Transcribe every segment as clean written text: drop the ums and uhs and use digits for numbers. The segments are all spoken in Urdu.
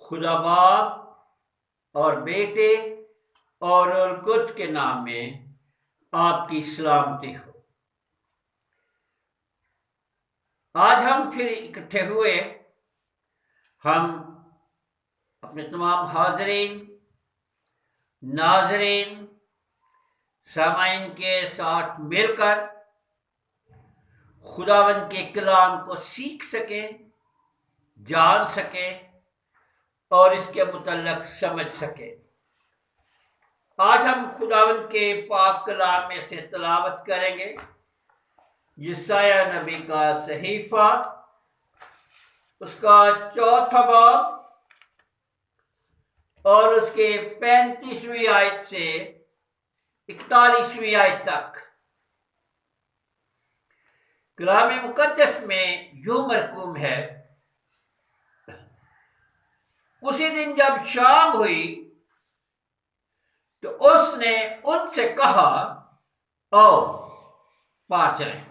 خدا باپ اور بیٹے اور روح القدس کے نام میں آپ کی سلامتی ہو۔ آج ہم پھر اکٹھے ہوئے، ہم اپنے تمام حاضرین، ناظرین، سامعین کے ساتھ مل کر خداوند کے کلام کو سیکھ سکیں، جان سکیں اور اس کے متعلق سمجھ سکیں۔ آج ہم خداوند کے پاک کلام میں سے تلاوت کریں گے یسایہ نبی کا صحیفہ، اس کا 4 باب اور اس کے 35ویں آیت سے 41ویں آیت تک۔ کلام مقدس میں یوں مرقوم ہے، اسی دن جب شام ہوئی تو اس نے ان سے کہا، آؤ پار چلیں،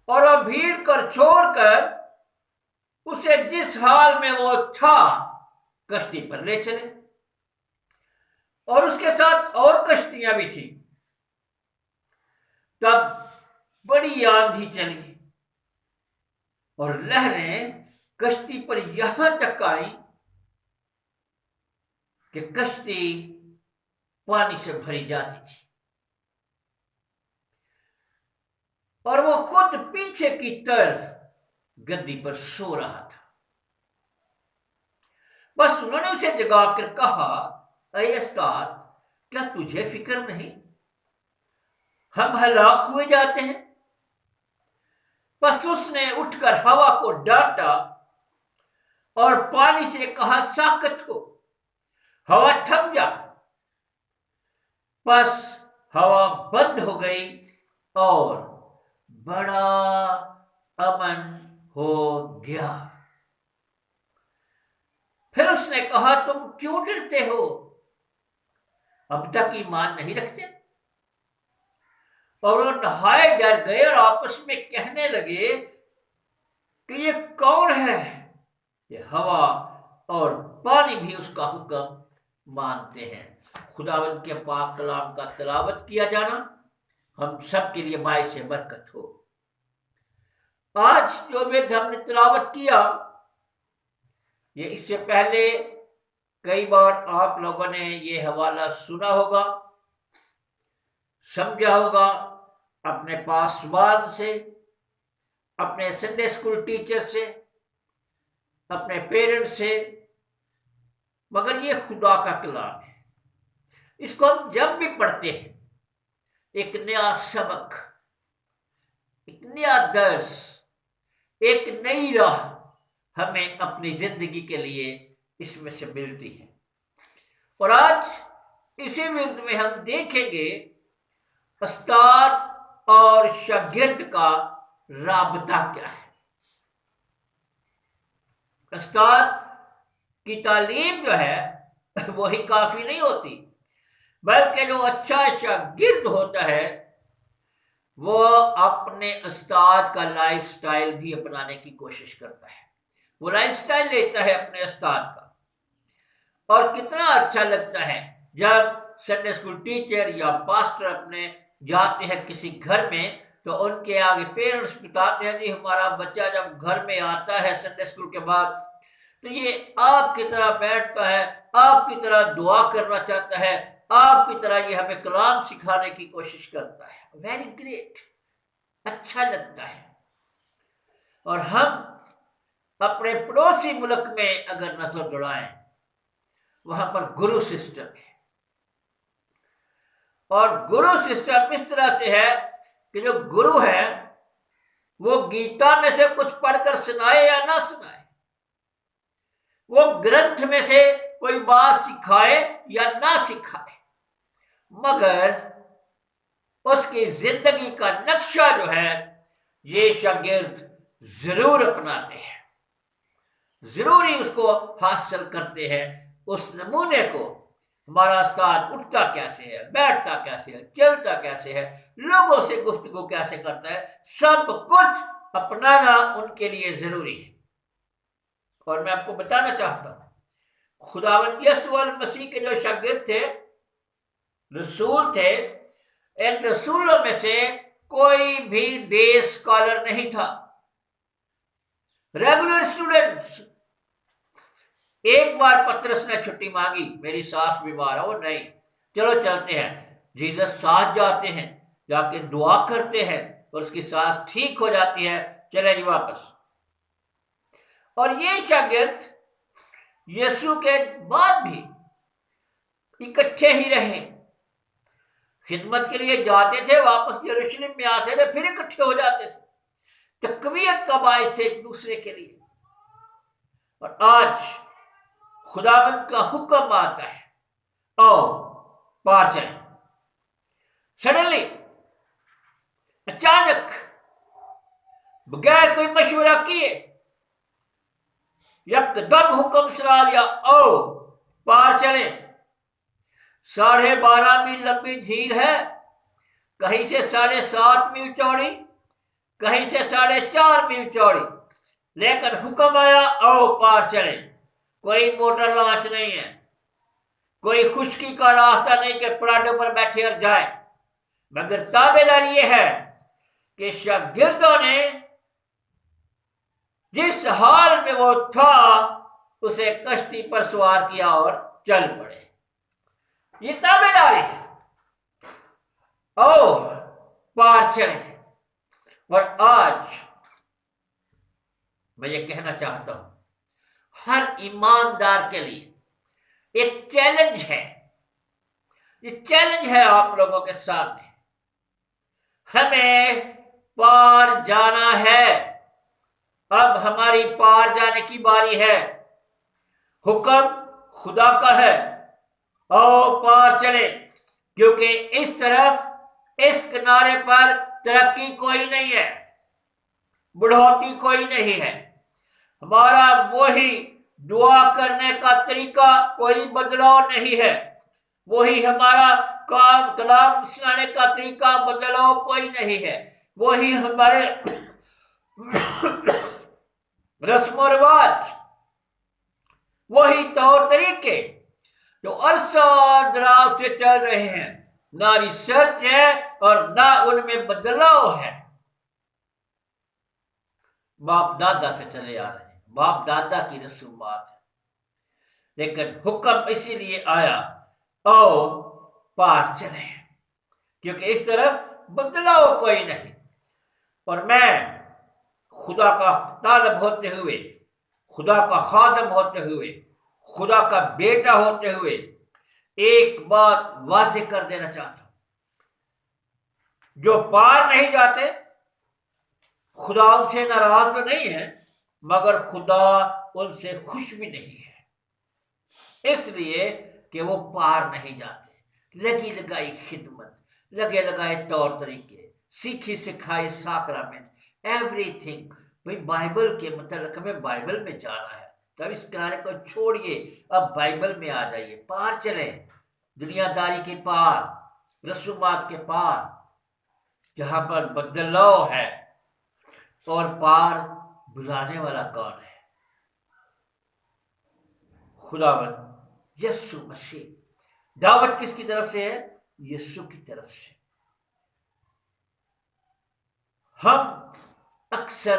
اور وہ بھیڑ کر چھوڑ کر اسے جس حال میں وہ تھا کشتی پر لے چلے، اور اس کے ساتھ اور کشتیاں بھی تھیں۔ تب بڑی آندھی چلی اور لہریں کشتی پر یہاں تک آئیں کہ کشتی پانی سے بھری جاتی تھی، اور وہ خود پیچھے کی طرف گدی پر سو رہا تھا۔ بس انہوں نے اسے جگا کر کہا، اے استاد، کیا تجھے فکر نہیں؟ ہم ہلاک ہوئے جاتے ہیں۔ بس اس نے اٹھ کر ہوا کو ڈانٹا اور پانی سے کہا، ساکت ہو، ہوا تھم جا۔ بس ہوا بند ہو گئی اور بڑا امن ہو گیا۔ پھر اس نے کہا، تم کیوں ڈرتے ہو؟ اب تک ایمان نہیں رکھتے؟ اور وہ نہائے ڈر گئے اور آپس میں کہنے لگے کہ یہ کون ہے؟ یہ ہوا اور پانی بھی اس کا حکم مانتے ہیں۔ خداوند کے پاک کلام کا تلاوت کیا جانا ہم سب کے لیے باعث برکت ہو۔ آج جو ورد ہم نے تلاوت کیا، یہ اس سے پہلے کئی بار آپ لوگوں نے یہ حوالہ سنا ہوگا، سمجھا ہوگا، اپنے پاسبان سے، اپنے سنڈے اسکول ٹیچر سے، اپنے پیرنٹ سے، مگر یہ خدا کا کلام ہے۔ اس کو ہم جب بھی پڑھتے ہیں، ایک نیا سبق، ایک نیا درس، ایک نئی راہ ہمیں اپنی زندگی کے لیے اس میں سے ملتی ہے۔ اور آج اسی ورد میں ہم دیکھیں گے استاد اور شاگرد کا رابطہ کیا ہے۔ استاد کی تعلیم جو ہے وہی کافی نہیں ہوتی، بلکہ جو اچھا شاگرد ہوتا ہے وہ اپنے استاد کا لائف سٹائل بھی اپنانے کی کوشش کرتا ہے۔ وہ لائف سٹائل لیتا ہے اپنے استاد کا، اور کتنا اچھا لگتا ہے جب سنڈے اسکول ٹیچر یا پاسٹر اپنے جاتے ہیں کسی گھر میں تو ان کے آگے پیرنٹس بتاتے ہیں، جی ہمارا بچہ جب گھر میں آتا ہے سنڈے اسکول کے بعد تو یہ آپ کی طرح بیٹھتا ہے، آپ کی طرح دعا کرنا چاہتا ہے، آپ کی طرح یہ ہمیں کلام سکھانے کی کوشش کرتا ہے۔ ویری گریٹ، اچھا لگتا ہے۔ اور ہم اپنے پڑوسی ملک میں اگر نظر دوڑائیں، وہاں پر گرو سسٹم ہے، اور گرو سسٹم اس طرح سے ہے کہ جو گرو ہے وہ گیتا میں سے کچھ پڑھ کر سنائے یا نہ سنائے، وہ گرنتھ میں سے کوئی بات سکھائے یا نہ سکھائے، مگر اس کی زندگی کا نقشہ جو ہے یہ شاگرد ضرور اپناتے ہیں، ضروری اس کو حاصل کرتے ہیں۔ اس نمونے کو، ہمارا استاد اٹھتا کیسے ہے، بیٹھتا کیسے ہے، چلتا کیسے ہے، لوگوں سے گفتگو کیسے کرتا ہے، سب کچھ اپنانا ان کے لیے ضروری ہے۔ اور میں آپ کو بتانا چاہتا ہوں خداوند یسوع المسیح کے جو شاگرد تھے، رسول تھے، ان رسولوں میں سے کوئی بھی ڈے اسکالر نہیں تھا، ریگولر اسٹوڈنٹس۔ ایک بار پترس نے چھٹی مانگی، میری ساس بیمار ہے، وہ نہیں، چلو چلتے ہیں، جیسس ساتھ جاتے ہیں، جا کے دعا کرتے ہیں اور اس کی سانس ٹھیک ہو جاتی ہے، چلے جی واپس۔ اور یہ شاگرد یسوع کے بعد بھی اکٹھے ہی رہے، خدمت کے لیے جاتے تھے، واپس یروشلم میں آتے تھے، پھر اکٹھے ہو جاتے تھے، تقویت کا باعث تھے ایک دوسرے کے لیے۔ اور آج خداوند کا حکم آتا ہے، آؤ پار چلیں۔ سڈنلی، اچانک، بغیر کوئی مشورہ کیے، یک دم حکم سنا لیا، آؤ پار چلیں۔ 12.5 میل لمبی جھیل ہے، کہیں سے 7.5 میل چوڑی، کہیں سے 4.5 میل چوڑی، لیکن حکم آیا آؤ پار چلیں۔ کوئی موٹر لانچ نہیں ہے، کوئی خشکی کا راستہ نہیں کہ پراڈوں پر بیٹھے اور جائیں، مگر تابع داری یہ ہے کہ شاگردوں نے جس حال میں وہ تھا اسے کشتی پر سوار کیا اور چل پڑے۔ یہ تابع داری ہے، او پار چلیں۔ اور آج میں یہ کہنا چاہتا ہوں ہر ایماندار کے لیے ایک چیلنج ہے، یہ چیلنج ہے آپ لوگوں کے سامنے، ہمیں پار جانا ہے، اب ہماری پار جانے کی باری ہے، حکم خدا کا ہے، آؤ پار چلے، کیونکہ اس طرف اس کنارے پر ترقی کوئی نہیں ہے، بڑھوتی کوئی نہیں ہے، ہمارا وہی دعا کرنے کا طریقہ کوئی بدلاؤ نہیں ہے، وہی ہمارا کلام سنانے کا طریقہ بدلاؤ کوئی نہیں ہے، وہی ہمارے رسم و رواج، وہی طور طریقے جو عرصہ دراز سے چل رہے ہیں، نہ ریسرچ ہے اور نہ ان میں بدلاؤ ہے، باپ دادا سے چلے آ رہے ہیں، باپ دادا کی رسومات ہے، لیکن حکم اسی لیے آیا آؤ پار چلیں، کیونکہ اس طرف بدلاؤ کوئی نہیں۔ اور میں خدا کا طالب ہوتے ہوئے، خدا کا خادم ہوتے ہوئے، خدا کا بیٹا ہوتے ہوئے ایک بات واضح کر دینا چاہتا ہوں، جو پار نہیں جاتے خدا ان سے ناراض تو نہیں ہے، مگر خدا ان سے خوش بھی نہیں ہے، اس لیے کہ وہ پار نہیں جاتے، لگی لگائی خدمت، لگے لگائے طور طریقے، سیکھی سکھائی ساکرامنٹ، ایوری تھنگ۔ بھائی بائبل کے متعلق ہمیں بائبل میں جانا ہے، تب اس کنارے کو چھوڑیے، اب بائبل میں آ جائیے، پار چلیں، دنیا داری کے پار، رسومات کے پار، جہاں پر بدلاؤ ہے، اور پار بلانے والا کون ہے؟ خداوند یسوع مسیح۔ دعوت کس کی طرف سے ہے؟ یسوع کی طرف سے۔ ہم اکثر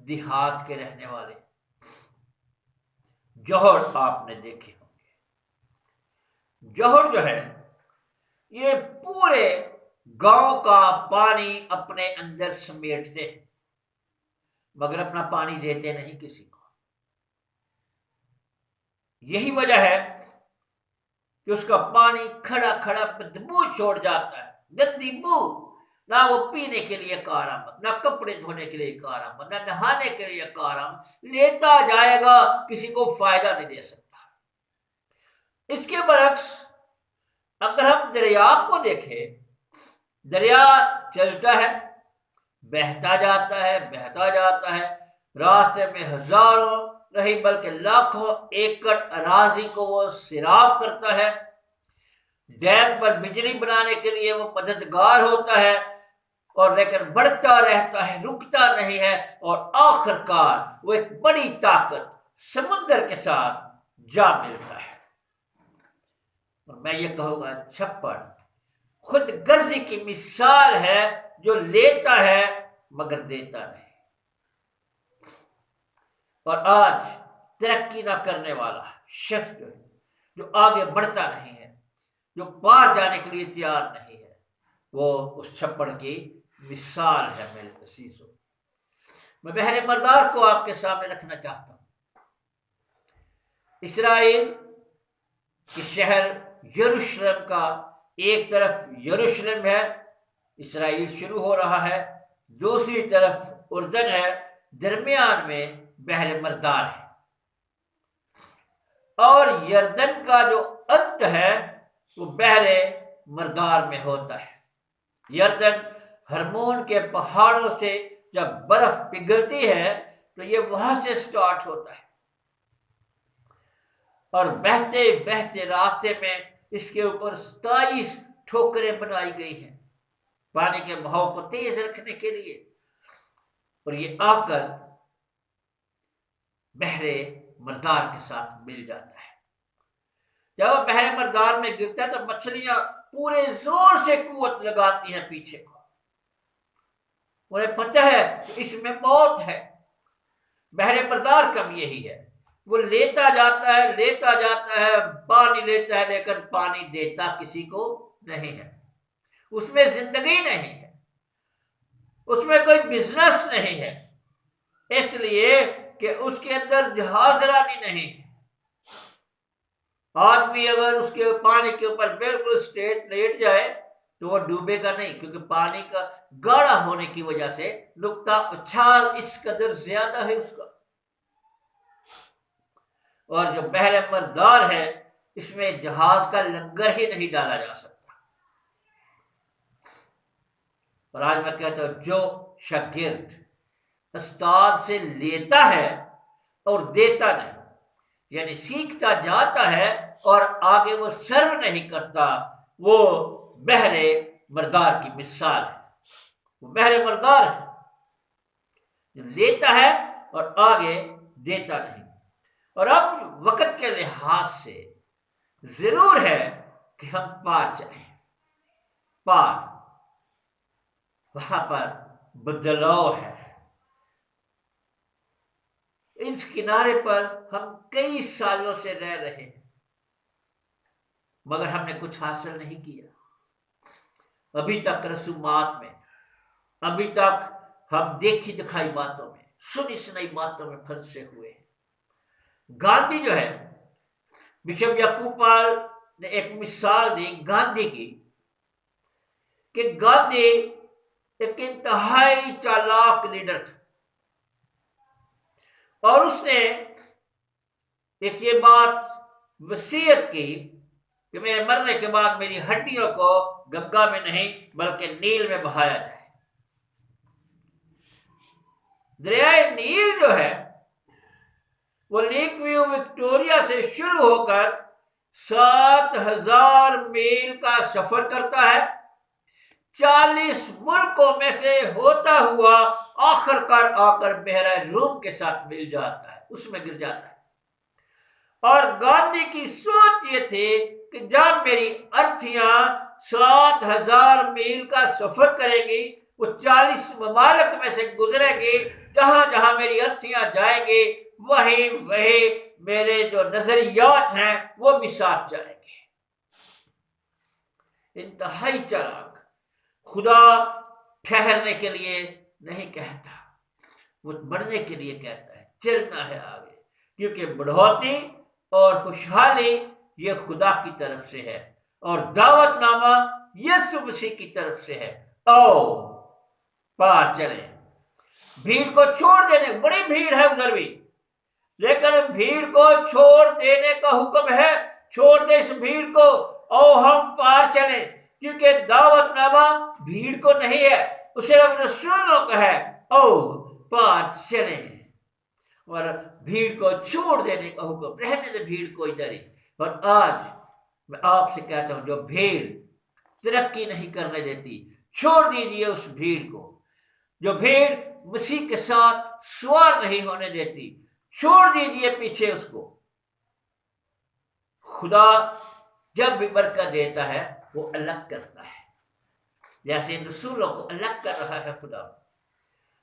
دیہات کے رہنے والے، جوہر آپ نے دیکھے ہوں گے، جوہر جو ہے یہ پورے گاؤں کا پانی اپنے اندر سمیٹتے ہیں، مگر اپنا پانی دیتے نہیں کسی کو۔ یہی وجہ ہے کہ اس کا پانی کھڑا کھڑا بدبو چھوڑ جاتا ہے، گندی بو، نہ وہ پینے کے لیے کارآمد، نہ کپڑے دھونے کے لیے کارآمد، نہ نہانے کے لیے کارآمد، لیتا جائے گا، کسی کو فائدہ نہیں دے سکتا۔ اس کے برعکس اگر ہم دریا کو دیکھیں، دریا چلتا ہے، بہتا جاتا ہے، بہتا جاتا ہے، راستے میں ہزاروں نہیں بلکہ لاکھوں ایکڑ اراضی کو وہ سیراب کرتا ہے، ڈیم پر بجلی بنانے کے لیے وہ مددگار ہوتا ہے، اور لیکن بڑھتا رہتا ہے، رکتا نہیں ہے، اور آخر کار وہ ایک بڑی طاقت سمندر کے ساتھ جا ملتا ہے۔ اور میں یہ کہوں گا چھپڑ خود غرضی کی مثال ہے، جو لیتا ہے مگر دیتا نہیں۔ اور آج ترقی نہ کرنے والا شخص جو آگے بڑھتا نہیں ہے، جو پار جانے کے لیے تیار نہیں ہے، وہ اس چھپڑ کی مثال ہے۔ میرے عزیزو، میں بحر مردار کو آپ کے سامنے رکھنا چاہتا ہوں۔ اسرائیل کے شہر یروشلم کا ایک طرف یروشلم ہے، اسرائیل شروع ہو رہا ہے، دوسری طرف اردن ہے، درمیان میں بحر مردار ہے، اور یردن کا جو انت ہے وہ بحر مردار میں ہوتا ہے۔ یردن ہرمون کے پہاڑوں سے جب برف پگھلتی ہے تو یہ وہاں سے سٹارٹ ہوتا ہے، اور بہتے بہتے راستے میں اس کے اوپر 27 ٹھوکریں بنائی گئی ہیں پانی کے بہاؤ کو تیز رکھنے کے لیے، اور یہ آ کر بحر مردار کے ساتھ مل جاتا ہے۔ جب وہ بحر مردار میں گرتا ہے تو مچھلیاں پورے زور سے قوت لگاتی ہیں پیچھے کو، انہیں پتہ ہے کہ اس میں موت ہے۔ بحر مردار کا بھی یہی ہے، وہ لیتا جاتا ہے، پانی لیتا ہے، لیکن پانی دیتا کسی کو نہیں ہے، اس میں زندگی نہیں ہے، اس میں کوئی بزنس نہیں ہے، اس لیے کہ اس کے اندر جہاز رانی نہیں ہے۔ آدمی اگر اس کے پانی کے اوپر بالکل اسٹریٹ لیٹ جائے تو وہ ڈوبے گا نہیں، کیونکہ پانی کا گاڑھا ہونے کی وجہ سے نقطہ اچھال اس قدر زیادہ ہے اس کا۔ اور جو بحر مردار ہے اس میں جہاز کا لنگر ہی نہیں ڈالا جا سکتا۔ اور آج میں کہتا ہوں، جو شاگرد استاد سے لیتا ہے اور دیتا نہیں، یعنی سیکھتا جاتا ہے اور آگے وہ سرو نہیں کرتا، وہ بحر مردار کی مثال ہے۔ وہ بحر مردار ہے جو لیتا ہے اور آگے دیتا نہیں۔ اور اب وقت کے لحاظ سے ضرور ہے کہ ہم پار چلیں، پار، وہاں پر بدلاؤ ہے۔ اس کنارے پر ہم کئی سالوں سے رہ رہے ہیں مگر ہم نے کچھ حاصل نہیں کیا، ابھی تک رسومات میں، ابھی تک ہم دیکھی دکھائی باتوں میں، سنی سنائی باتوں میں پھنسے ہوئے ہیں۔ گاندھی جو ہے، بشپ یعقوب پال نے ایک مثال دی گاندھی کی، کہ گاندھی ایک انتہائی چالاک لیڈر تھا، اور اس نے ایک یہ بات وصیت کی کہ میرے مرنے کے بعد میری ہڈیوں کو گنگا میں نہیں بلکہ نیل میں بہایا جائے۔ دریائے نیل جو ہے وہ لیک ویو وکٹوریا سے شروع ہو کر 7,000 میل کا سفر کرتا ہے، 40 ملکوں میں سے ہوتا ہوا آخر کار آ کر بحیرہ روم کے ساتھ مل جاتا ہے، اس میں گر جاتا ہے۔ اور گاندھی کی سوچ یہ تھی کہ جب میری ارتھیاں 7,000 میل کا سفر کریں گی، وہ 40 ممالک میں سے گزریں گی، جہاں جہاں میری ارتھیاں جائیں گی وہی میرے جو نظریات ہیں وہ بھی ساتھ جائیں گے۔ انتہائی چالاک۔ خدا ٹھہرنے کے لیے نہیں کہتا، وہ بڑھنے کے لیے کہتا ہے، چلنا ہے آگے، کیونکہ بڑھوتی اور خوشحالی یہ خدا کی طرف سے ہے، اور دعوت نامہ یسوع مسیح کی طرف سے ہے۔ آؤ پار چلیں۔ بھیڑ کو چھوڑ دینے، بڑی بھیڑ ہے ادھر بھی، لیکن بھیڑ کو چھوڑ دینے کا حکم ہے، چھوڑ دے اس بھیڑ کو، آؤ ہم پار چلیں، کیونکہ دعوت نامہ بھیڑ کو نہیں ہے، وہ صرف رسولوں کا ہے۔ آؤ پار چلیں، اور بھیڑ کو چھوڑ دینے کا حکم، رہنے دے بھیڑ کو ادھر ہی۔ اور آج میں آپ سے کہتا ہوں، جو بھیڑ ترقی نہیں کرنے دیتی، چھوڑ دیجیے اس بھیڑ کو۔ جو بھیڑ مسیح کے ساتھ سوار نہیں ہونے دیتی، چھوڑ دیجئے پیچھے اس کو. خدا جب بھی برکت دیتا ہے وہ الگ کرتا ہے، جیسے ان رسولوں کو الگ کر رہا ہے خدا.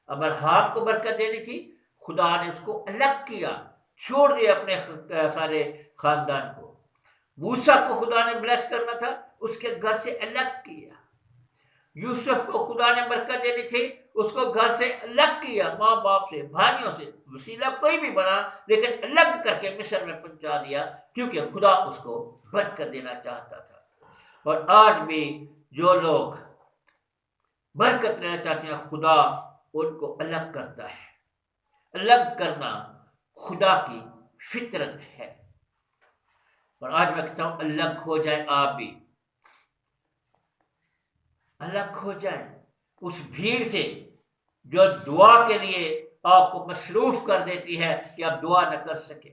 ابراہیم کو برکت دینی تھی، خدا نے اس کو الگ کیا، چھوڑ دیا اپنے سارے خاندان کو. موسیٰ کو خدا نے بلیس کرنا تھا، اس کے گھر سے الگ کیا. یوسف کو خدا نے برکت دینی تھی، اس کو گھر سے الگ کیا، ماں باپ سے، بھائیوں سے، وسیلہ کوئی بھی بنا لیکن الگ کر کے مصر میں پہنچا دیا، کیونکہ خدا اس کو برکت دینا چاہتا تھا. اور آج بھی جو لوگ برکت لینا چاہتے ہیں خدا ان کو الگ کرتا ہے. الگ کرنا خدا کی فطرت ہے. اور آج میں کہتا ہوں الگ ہو جائے، آپ بھی الگ ہو جائیں اس بھیڑ سے جو دعا کے لیے آپ کو مصروف کر دیتی ہے کہ آپ دعا نہ کر سکے.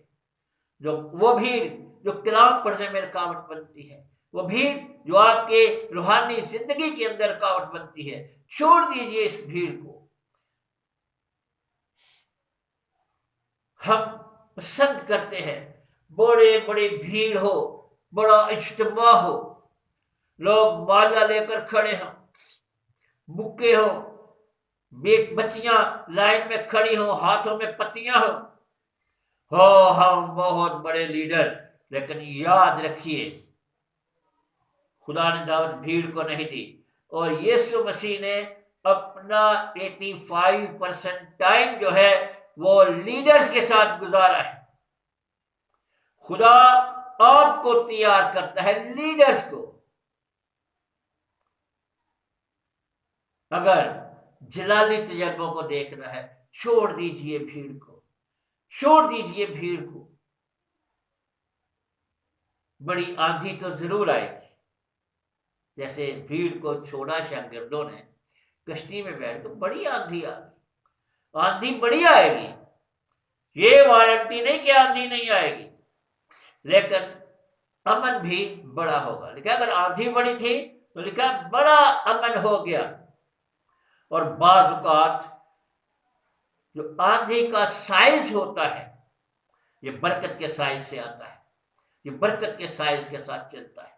وہ بھیڑ جو کلام پڑھنے میں رکاوٹ بنتی ہے، وہ بھیڑ جو آپ کے روحانی زندگی کے اندر رکاوٹ بنتی ہے، چھوڑ دیجئے اس بھیڑ کو. ہم پسند کرتے ہیں بڑے بڑے بھیڑ ہو، بڑا اجتماع ہو، لوگ مالا لے کر کھڑے ہوں، بکے ہوں، بچیاں لائن میں کھڑی ہوں، ہاتھوں میں پتیاں ہوں. ہم بہت بڑے لیڈر. لیکن یاد رکھیے خدا نے دعوت بھیڑ کو نہیں دی، اور یسوع مسیح نے اپنا 85% ٹائم جو ہے وہ لیڈرز کے ساتھ گزارا ہے. خدا آپ کو تیار کرتا ہے لیڈرز کو. اگر جلالی تجربوں کو دیکھنا ہے، چھوڑ دیجئے بھیڑ کو، چھوڑ دیجئے بھیڑ کو. بڑی آندھی تو ضرور آئے گی، جیسے بھیڑ کو چھوڑا شاگردوں نے کشتی میں بیٹھ کر، بڑی آندھی آ گئی. آندھی بڑی آئے گی، یہ وارنٹی نہیں کہ آندھی نہیں آئے گی، لیکن امن بھی بڑا ہوگا. لکھا اگر آندھی بڑی تھی تو لکھا بڑا امن ہو گیا. اور بعض اوقات جو آندھی کا سائز ہوتا ہے یہ برکت کے سائز سے آتا ہے، یہ برکت کے سائز کے ساتھ چلتا ہے.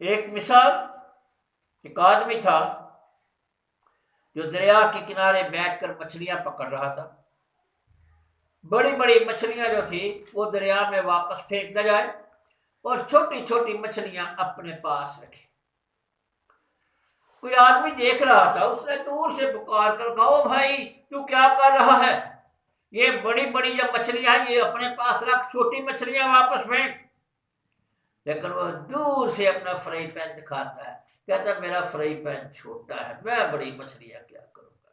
ایک مثال، ایک آدمی تھا جو دریا کے کنارے بیٹھ کر مچھلیاں پکڑ رہا تھا. بڑی بڑی مچھلیاں جو تھی وہ دریا میں واپس پھینک نہ جائے، اور چھوٹی چھوٹی مچھلیاں اپنے پاس رکھے. کوئی آدمی دیکھ رہا تھا، اس نے دور سے پکار کر کہا، او بھائی تو کیا کر رہا ہے؟ یہ بڑی بڑی جو مچھلیاں ہیں یہ اپنے پاس رکھ، چھوٹی مچھلیاں واپس پھینک. لیکن وہ دور سے اپنا فرائی پین دکھاتا ہے، کہتا ہے میرا فرائی پین چھوٹا ہے، میں بڑی مچھلیاں کیا کروں گا.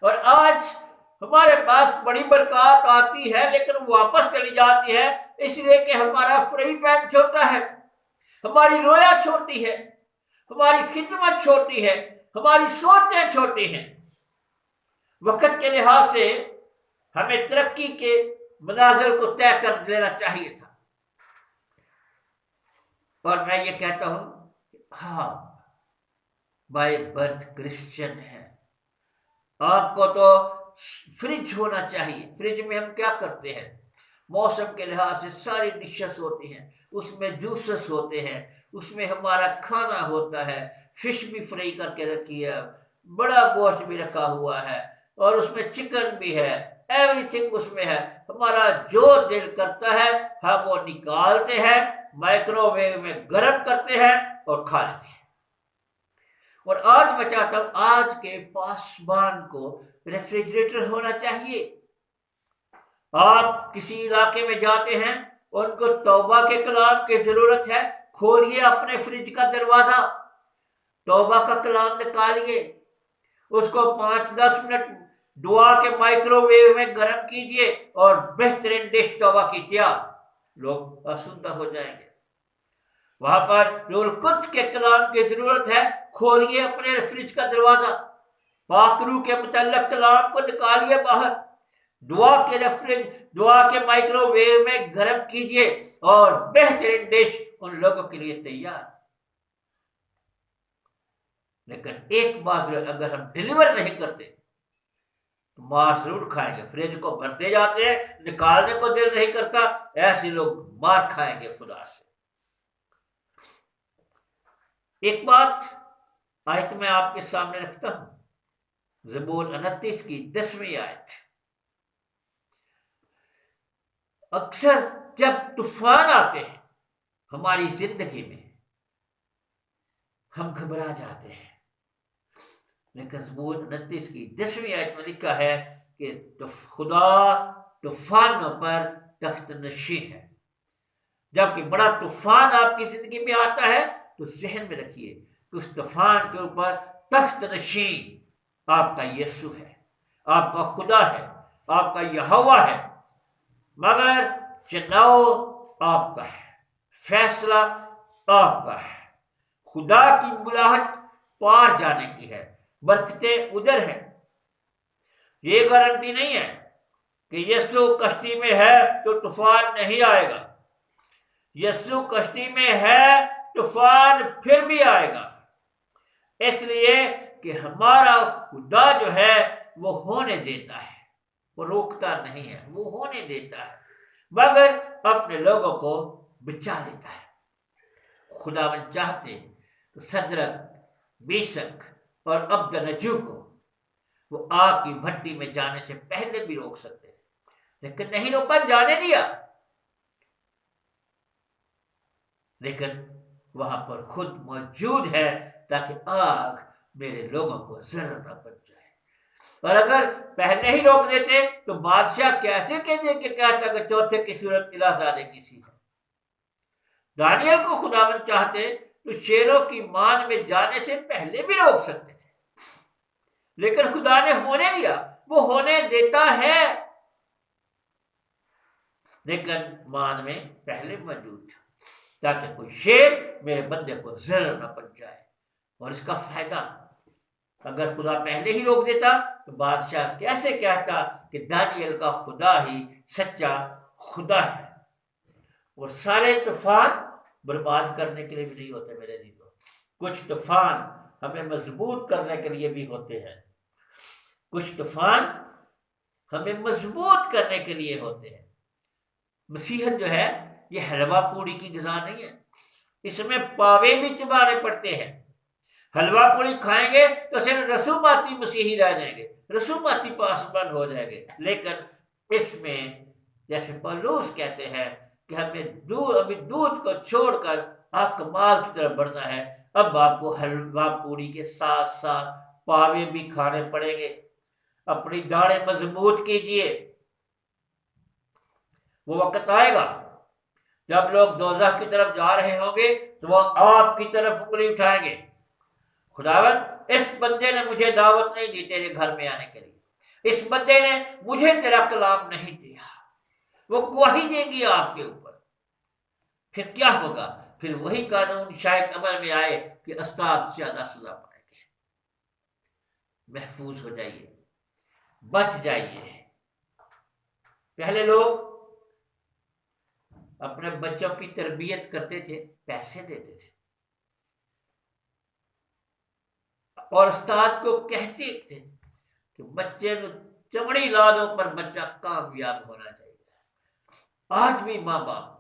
اور آج ہمارے پاس بڑی برکات آتی ہے لیکن واپس چلی جاتی ہے، اس لیے کہ ہمارا فرائی پین چھوٹا ہے، ہماری رویا چھوٹی ہے، ہماری خدمت چھوٹی ہے، ہماری سوچیں چھوٹی ہیں. وقت کے لحاظ سے ہمیں ترقی کے منازل کو طے کر لینا چاہیے تھا. اور میں یہ کہتا ہوں ہاں بائی برتھ کرسچن ہے. آپ کو تو فریج ہونا چاہیے. فریج میں ہم کیا کرتے ہیں؟ موسم کے لحاظ سے ساری ڈشز ہوتی ہیں، اس میں جوسز ہوتے ہیں، اس میں ہمارا کھانا ہوتا ہے، فش بھی فرائی کر کے رکھی ہے، بڑا گوشت بھی رکھا ہوا ہے، اور اس میں چکن بھی ہے، ایوری تھنگ اس میں ہے. ہمارا جو دل کرتا ہے ہم وہ نکالتے ہیں، مائکرو ویو میں گرم کرتے ہیں اور کھا لیتے ہیں. اور آج میں چاہتا ہوں آج کے پاسبان کو ریفریجریٹر ہونا چاہیے. آپ کسی علاقے میں جاتے ہیں، ان کو توبہ کے کلام کی ضرورت ہے، کھولیے اپنے فریج کا دروازہ، توبہ کا کلام نکالیے، اس کو 5-10 منٹ دعا کے مائکرو ویو میں گرم کیجئے اور بہترین ڈش توبہ کی تیار. لوگ آسودہ ہو جائیں گے. وہاں پر روح القدس کے کلام کی ضرورت ہے، کھولیے اپنے فریج کا دروازہ، پاک روح کے متعلق کلام کو نکالیے باہر، دعا کے مائکرو ویو میں گرم کیجئے اور بہترین ڈش ان لوگوں کے لیے تیار. لیکن ایک بات اگر ہم ڈیلیور نہیں کرتے تو مار ضرور کھائیں گے. فریج کو بھرتے جاتے ہیں, نکالنے کو دل نہیں کرتا. ایسے لوگ مار کھائیں گے خدا سے. ایک بات آیت میں آپ کے سامنے رکھتا ہوں, زبور 29 کی 10ویں آیت. اکثر جب طوفان آتے ہیں ہماری زندگی میں ہم گھبرا جاتے ہیں, لیکن زبور 29 کی 10ویں آیت میں لکھا ہے کہ خدا طوفانوں پر تخت نشین ہے. جب کہ بڑا طوفان آپ کی زندگی میں آتا ہے تو ذہن میں رکھیے کہ اس طوفان کے اوپر تخت نشین آپ کا یسوع ہے, آپ کا خدا ہے, آپ کا یہوہ ہے. مگر چناؤ آپ کا ہے, فیصلہ آپ کا ہے. خدا کی بلاہٹ پار جانے کی ہے, برکتیں ادھر ہیں. یہ گارنٹی نہیں ہے کہ یسوع کشتی میں ہے تو طوفان نہیں آئے گا. یسوع کشتی میں ہے, طوفان پھر بھی آئے گا. اس لیے کہ ہمارا خدا جو ہے وہ ہونے دیتا ہے, وہ روکتا نہیں ہے, وہ ہونے دیتا ہے, مگر اپنے لوگوں کو بچا لیتا ہے. خدا من چاہتے تو صدرک, میشک اور عبدنجو کو وہ آگ کی بھٹی میں جانے سے پہلے بھی روک سکتے تھے, لیکن نہیں روکا, جانے دیا. لیکن وہاں پر خود موجود ہے تاکہ آگ میرے لوگوں کو ذرا نہ بچ جائے. اور اگر پہلے ہی روک دیتے تو بادشاہ کیسے کہتا کہ چوتھے کی صورت الہزادے کسی ہے. دانیل کو خداوند چاہتے تو شیروں کی مان میں جانے سے پہلے بھی روک سکتے تھے, لیکن خدا نے ہونے دیا. وہ ہونے دیتا ہے, لیکن مان میں پہلے موجود تھا تاکہ کوئی شیر میرے بندے کو زہر نہ بچ جائے. اور اس کا فائدہ, اگر خدا پہلے ہی روک دیتا تو بادشاہ کیسے کہتا کہ دانیل کا خدا ہی سچا خدا ہے. اور سارے طوفان برباد کرنے کے لیے بھی نہیں ہوتے میرے عزیزو. کچھ طوفان ہمیں مضبوط کرنے کے لیے بھی ہوتے ہیں, کچھ طوفان ہمیں مضبوط کرنے کے لیے ہوتے ہیں. مسیحت جو ہے یہ حلوہ پوری کی غذا نہیں ہے, اس میں پاوے بھی چبانے پڑتے ہیں. حلوہ پوری کھائیں گے تو صرف رسوماتی مسیحی رہ جائیں گے, رسوماتی پاسبان ہو جائیں گے. لیکن اس میں جیسے پولس کہتے ہیں کہ ہمیں ابھی دودھ کو چھوڑ کر اکمال کی طرف بڑھنا ہے. اب آپ کو حلوہ پوری کے ساتھ ساتھ پاوے بھی کھانے پڑیں گے. اپنی داڑیں مضبوط کیجئے. وہ وقت آئے گا جب لوگ دوزخ کی طرف جا رہے ہوں گے تو وہ آپ کی طرف انگلی اٹھائیں گے, خداوند اس بندے نے مجھے دعوت نہیں دی تیرے گھر میں آنے کے لیے, اس بندے نے مجھے تیرا کلام نہیں دیا. وہ گواہی دیں گی آپ کے اوپر. پھر کیا ہوگا؟ پھر وہی قانون شاید عمل میں آئے کہ استاد زیادہ سزا پائیں گے. محفوظ ہو جائیے, بچ جائیے. پہلے لوگ اپنے بچوں کی تربیت کرتے تھے, پیسے دیتے تھے, اور استاد کو کہتے تھے کہ بچے کو چمڑی لا دو پر بچہ کامیاب ہونا چاہیے. آج بھی ماں باپ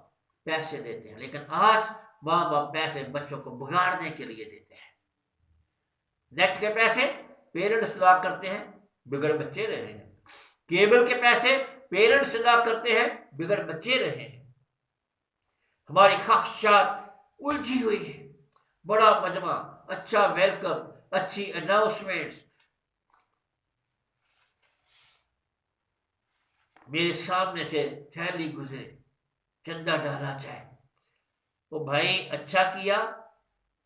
پیسے دیتے ہیں, لیکن آج ماں باپ پیسے بچوں کو بگاڑنے کے لیے دیتے ہیں. نیٹ کے پیسے پیرنٹس ادا کرتے ہیں, بگڑ بچے رہے ہیں. کیبل کے پیسے پیرنٹس ادا کرتے ہیں, بگڑ بچے رہے ہیں. ہماری خواہشات الجھی ہوئی ہے. بڑا مجمع, اچھا ویلکم, اچھی اناؤنسمنٹس. میرے سامنے سے تھیلی گزرے, چندہ ڈالا جائے. وہ بھائی اچھا کیا,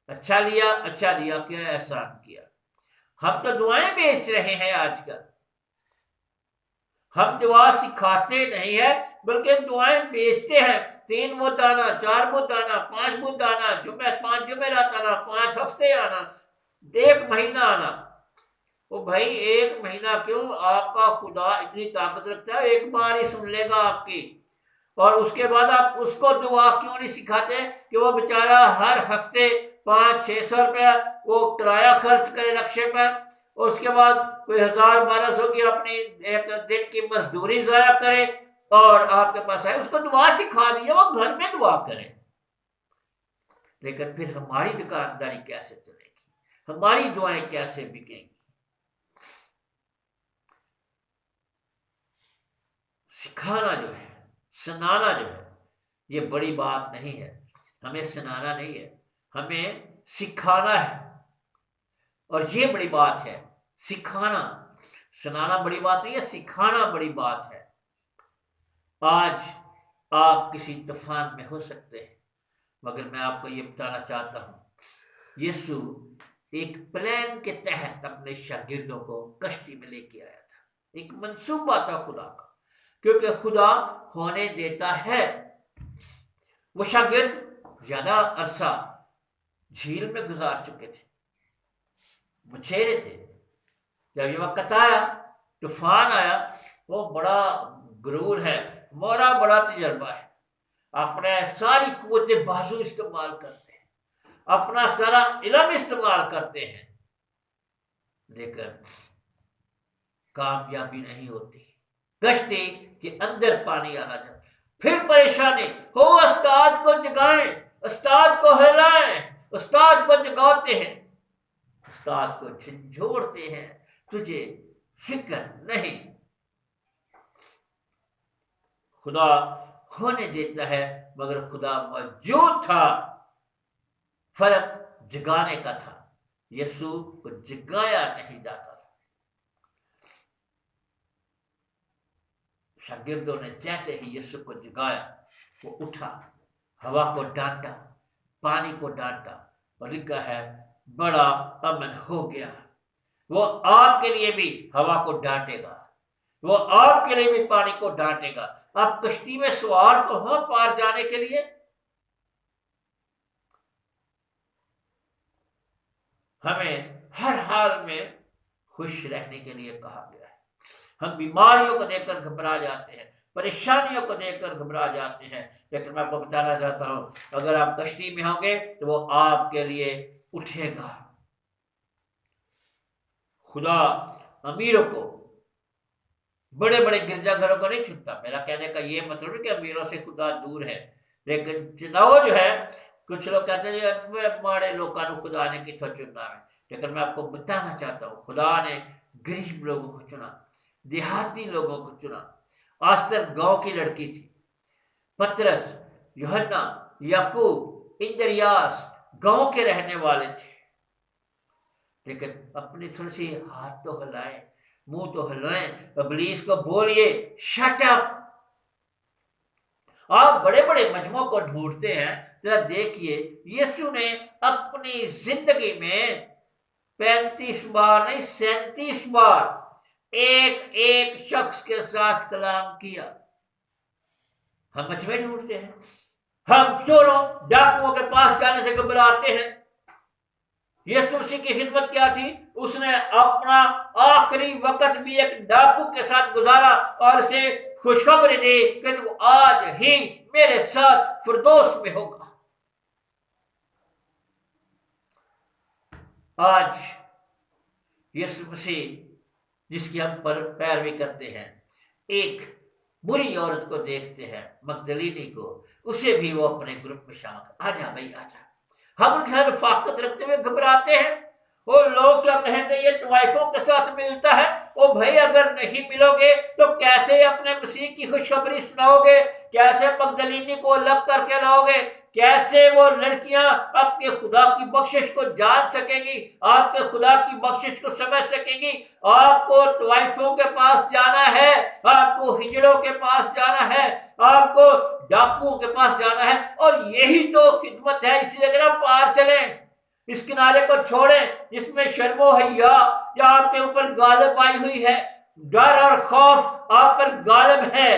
اچھا لیا, اچھا لیا, کیا احسان کیا. ہم تو دعائیں بیچ رہے ہیں آج کل. ہم دعا سکھاتے نہیں ہیں بلکہ دعائیں بیچتے ہیں. 3 مد آنا, 4 مد آنا, 5 مد آنا, 5 جمعرات آنا, 5 ہفتے آنا, 1 مہینہ آنا. وہ بھائی 1 مہینہ کیوں, آپ کا خدا اتنی طاقت رکھتا ہے, ایک بار ہی سن لے گا آپ کی. اور اس کے بعد آپ اس کو دعا کیوں نہیں سکھاتے کہ وہ بیچارہ ہر ہفتے 500-600 روپیہ وہ کرایہ خرچ کرے رکشے پر, اور اس کے بعد کوئی 1000-1200 کی اپنی ایک دن کی مزدوری ضائع کرے اور آپ کے پاس آئے، اس کو دعا سکھا دی ہے، وہ گھر میں دعا کرے. لیکن پھر ہماری دکانداری کیسے چلے گی؟ ہماری دعائیں کیسے بکیں گی؟ سکھانا جو ہے، سنانا جو ہے، یہ بڑی بات نہیں ہے. ہمیں سنانا نہیں ہے، ہمیں سکھانا ہے، اور یہ بڑی بات ہے. سکھانا، سنانا بڑی بات نہیں ہے، سکھانا بڑی بات ہے. آج آپ کسی طوفان میں ہو سکتے ہیں، مگر میں آپ کو یہ بتانا چاہتا ہوں، یسوع ایک پلان کے تحت اپنے شاگردوں کو کشتی میں لے کے آیا تھا. ایک منصوبہ تھا خدا کا، کیونکہ خدا ہونے دیتا ہے. وہ شاگرد زیادہ عرصہ جھیل میں گزار چکے تھے، مچھیرے تھے. جب یہ وقت آیا، طوفان آیا، وہ بڑا غرور ہے، ہمارا بڑا تجربہ ہے، اپنے ساری قوت بازو استعمال کرتے ہیں، اپنا سارا علم استعمال کرتے ہیں، لیکن کامیابی نہیں ہوتی. کشتی کے اندر پانی آنا جائے، پھر پریشانی ہو، استاد کو جگائیں، استاد کو ہلائیں، استاد کو جگاتے ہیں، استاد کو جھنجھوڑتے ہیں، تجھے فکر نہیں. خدا ہونے دیتا ہے، مگر خدا موجود تھا. فرق جگانے کا تھا، یسوع کو جگایا نہیں جاتا تھا. شاگردوں نے جیسے ہی یسوع کو جگایا، وہ اٹھا، ہوا کو ڈانٹا، پانی کو ڈانٹا، اور لکھا ہے بڑا امن ہو گیا. وہ آپ کے لیے بھی ہوا کو ڈانٹے گا، وہ آپ کے لیے بھی پانی کو ڈانٹے گا. آپ کشتی میں سوار تو ہو پار جانے کے لیے. ہمیں ہر حال میں خوش رہنے کے لیے کہا گیا ہے. ہم بیماریوں کو دیکھ کر گھبرا جاتے ہیں، پریشانیوں کو دیکھ کر گھبرا جاتے ہیں، لیکن میں آپ کو بتانا چاہتا ہوں، اگر آپ کشتی میں ہوں گے تو وہ آپ کے لیے اٹھے گا. خدا امیروں کو، بڑے بڑے گرجا گھروں کو نہیں چنتا. میرا کہنے کا یہ مطلب ہے کہ امیروں سے خدا دور ہے، لیکن چناؤ جو ہے، کچھ لوگ کہتے ہیں ماڑے لوگوں کو خدا نے کتنا چننا ہے، لیکن میں آپ کو بتانا چاہتا ہوں خدا نے غریب لوگوں کو چنا، دیہاتی لوگوں کو چنا. آستر گاؤں کی لڑکی تھی، پترس، یوحنا، یعقوب، اندریاس گاؤں کے رہنے والے تھے، لیکن اپنی تھوڑی سی ہاتھ تو ہلائیں، منہ تو ہلائیں، ابلیس کو بولیے شٹ اپ. آپ بڑے بڑے مجموعوں کو ڈھونڈتے ہیں، ذرا دیکھیے یسوع نے اپنی زندگی میں 35 بار نہیں 37 بار ایک ایک شخص کے ساتھ کلام کیا. ہم مجموعے ڈھونڈتے ہیں، ہم چوروں ڈاکوؤں کے پاس جانے سے گھبراتے ہیں. یسوع مسیح کی خدمت کیا تھی؟ اس نے اپنا آخری وقت بھی ایک ڈاکو کے ساتھ گزارا اور اسے خوشخبری دی کہ وہ آج ہی میرے ساتھ فردوس میں ہوگا. آج یسوع مسیح جس کی ہم پر پیروی کرتے ہیں، ایک بری عورت کو دیکھتے ہیں، مگدلینی کو، اسے بھی وہ اپنے گروپ میں شامل کر. آجا بھائی آجا. ہم ان کے ساتھ رفاقت رکھتے ہوئے گھبراتے ہیں، وہ لوگ کیا کہیں گے، یہ طوائفوں کے ساتھ ملتا ہے. او بھائی اگر نہیں ملو گے تو کیسے اپنے مسیح کی خوشخبری سناؤ گے؟ کیسے مگدلینی کو الگ کر کے لاؤ گے؟ کیسے وہ لڑکیاں آپ کے خدا کی بخشش کو جان سکیں گی، آپ کے خدا کی بخشش کو سمجھ سکیں گی؟ آپ کو طوائفوں کے پاس جانا ہے، آپ کو ہجڑوں کے پاس جانا ہے، آپ کو ڈاکوؤں کے پاس جانا ہے، اور یہی تو خدمت ہے. اسی لیے اگر آپ پار چلیں، اس کنارے کو چھوڑیں جس میں شرم و حیا یا آپ کے اوپر غالب آئی ہوئی ہے، ڈر اور خوف آپ پر غالب ہے.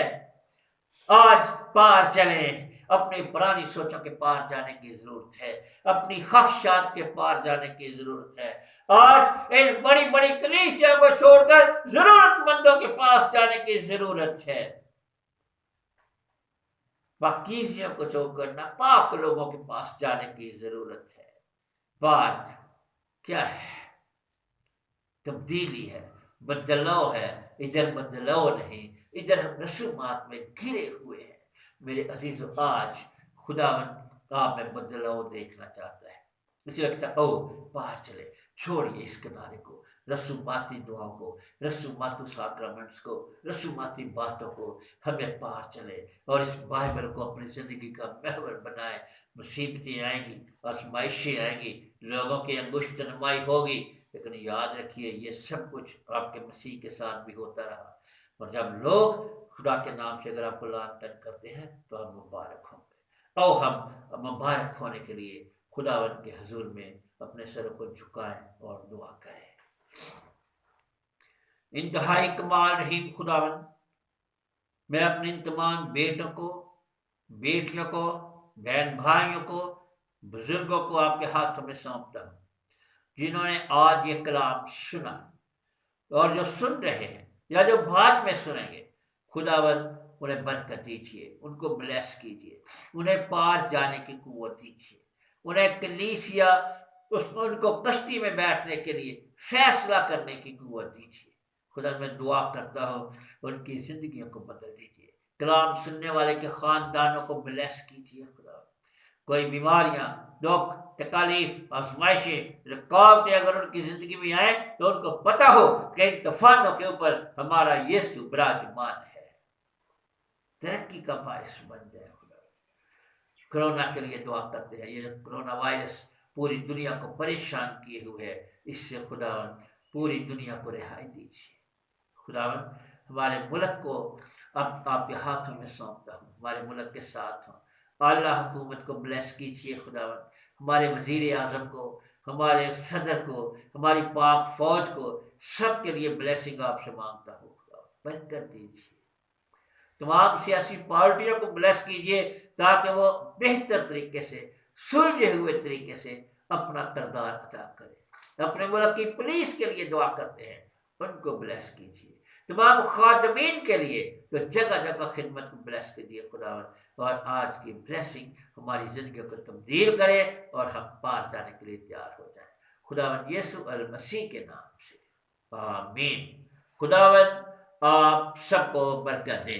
آج پار چلیں. اپنی پرانی سوچوں کے پار جانے کی ضرورت ہے، اپنی خواہشات کے پار جانے کی ضرورت ہے. آج ان بڑی بڑی کلیسیوں کو چھوڑ کر ضرورت مندوں کے پاس جانے کی ضرورت ہے. پاکیزیوں کو چھوڑ کر ناپاک لوگوں کے پاس جانے کی ضرورت ہے. بار کیا ہے؟ تبدیلی ہے. بدلاؤ ہے، ادھر بدلاؤ نہیں، ادھر ہم رسومات میں گھرے ہوئے ہیں۔ میرے عزیزو، آج خداوند آپ میں بدلاؤ دیکھنا چاہتا ہے، اس لیے کہتا او باہر چلے، چھوڑیے اس کنارے کو، رسوماتی دعاؤں کو، رسوماتی ساکرامنٹس کو، رسوماتی باتوں کو، ہمیں باہر چلے اور اس بائبل کو اپنی زندگی کا محور بنائے۔ مصیبتیں آئیں گی، آزمائشیں آئیں گی، لوگوں کی انگشت نمائی ہوگی، لیکن یاد رکھیے یہ سب کچھ آپ کے مسیح کے ساتھ بھی ہوتا رہا، اور جب لوگ خدا کے نام سے اگر آپ کو لعن طلب کرتے ہیں تو ہم مبارک ہوں گے۔ او ہم مبارک ہونے کے لیے خداوند کے حضور میں اپنے سروں کو جھکائیں اور دعا کریں۔ انتہائی کمال رحیم خداوند، میں اپنے تمام بیٹوں کو، بیٹیوں کو، بہن بھائیوں کو، بزرگوں کو آپ کے ہاتھوں میں سونپتا ہوں، جنہوں نے آج یہ کلام سنا اور جو سن رہے ہیں یا جو بعد میں سنیں گے، خداوند انہیں برکت دیجیے، ان کو بلیس کیجیے، انہیں پار جانے کی قوت دیجیے، انہیں کلیسیا ان کو کشتی میں بیٹھنے کے لیے فیصلہ کرنے کی قوت دیجیے۔ خدا میں دعا کرتا ہوں ان کی زندگیوں کو بدل دیجیے، کلام سننے والے کے خاندانوں کو بلیس کیجیے۔ خدا کوئی بیماریاں، دکھ، تکالیف، آزمائشیں، رکاوٹیں اگر ان کی زندگی میں آئیں تو ان کو پتہ ہو کہ ان طوفانوں کے اوپر ہمارا یسوع براجمان ہے، ترقی کا باعث بن جائے۔ خدا کرونا کے لیے دعا کرتے ہیں، یہ کرونا وائرس پوری دنیا کو پریشان کیے ہوئے ہے، اس سے خداوند پوری دنیا کو رہائی دیجیے۔ خداوند ہمارے ملک کو اب آپ کے ہاتھوں میں سونپتا ہوں، ہمارے ملک کے ساتھ ہوں، اعلیٰ حکومت کو بلیس کیجیے خداوند، ہمارے وزیر اعظم کو، ہمارے صدر کو، ہماری پاک فوج کو، سب کے لیے بلیسنگ آپ سے مانگتا ہوں۔ خداوند برکت دیجیے، تمام سیاسی پارٹیوں کو بلیس کیجیے تاکہ وہ بہتر طریقے سے، سلجھے ہوئے طریقے سے اپنا کردار ادا کرے۔ اپنے ملک کی پولیس کے لیے دعا کرتے ہیں، ان کو بلیس کیجیے، تمام خادمین کے لیے جو جگہ جگہ خدمت کو بلیس کیجیے خداوند، اور آج کی بلیسنگ ہماری زندگی کو تبدیل کرے اور ہم پار جانے کے لیے تیار ہو جائیں، خداوند یسوع المسیح کے نام سے، آمین۔ خداوند آپ سب کو برکت دے۔